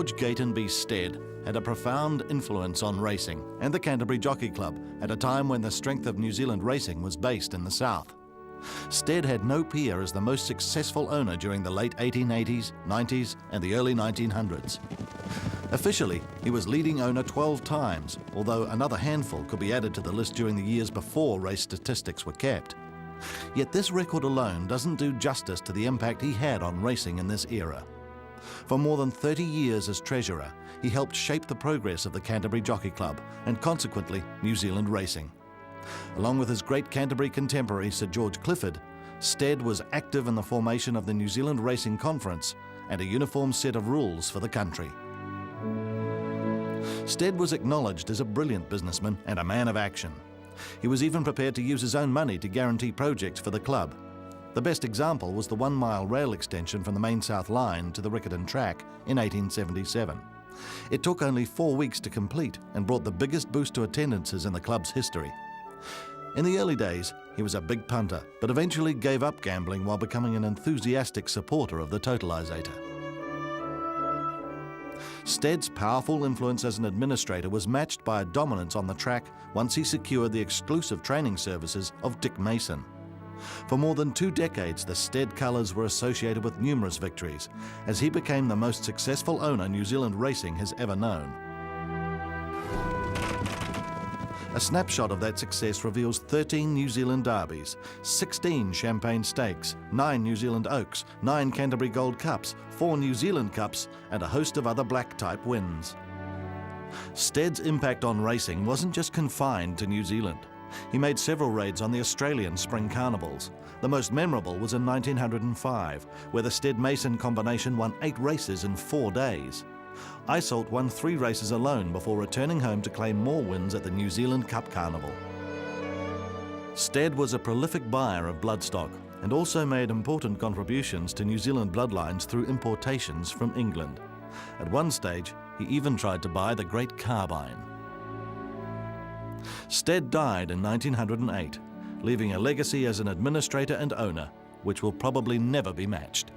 George Gatonby Stead had a profound influence on racing and the Canterbury Jockey Club at a time when the strength of New Zealand racing was based in the south. Stead had no peer as the most successful owner during the late 1880s, 90s and the early 1900s. Officially, he was leading owner 12 times, although another handful could be added to the list during the years before race statistics were kept. Yet this record alone doesn't do justice to the impact he had on racing in this era. For more than 30 years as treasurer, he helped shape the progress of the Canterbury Jockey Club and consequently New Zealand racing. Along with his great Canterbury contemporary Sir George Clifford, Stead was active in the formation of the New Zealand Racing Conference and a uniform set of rules for the country. Stead was acknowledged as a brilliant businessman and a man of action. He was even prepared to use his own money to guarantee projects for the club. The best example was the 1-mile rail extension from the Main South Line to the Riccarton track in 1877. It took only 4 weeks to complete and brought the biggest boost to attendances in the club's history. In the early days, he was a big punter, but eventually gave up gambling while becoming an enthusiastic supporter of the totalisator. Stead's powerful influence as an administrator was matched by a dominance on the track once he secured the exclusive training services of Dick Mason. For more than 2 decades, the Stead colours were associated with numerous victories, as he became the most successful owner New Zealand racing has ever known. A snapshot of that success reveals 13 New Zealand derbies, 16 Champagne Stakes, 9 New Zealand Oaks, 9 Canterbury Gold Cups, 4 New Zealand Cups, and a host of other black-type wins. Stead's impact on racing wasn't just confined to New Zealand. He made several raids on the Australian Spring Carnivals. The most memorable was in 1905, where the Stead-Mason combination won 8 races in 4 days. Iseult won 3 races alone before returning home to claim more wins at the New Zealand Cup Carnival. Stead was a prolific buyer of bloodstock and also made important contributions to New Zealand bloodlines through importations from England. At one stage, he even tried to buy the Great Carbine. Stead died in 1908, leaving a legacy as an administrator and owner, which will probably never be matched.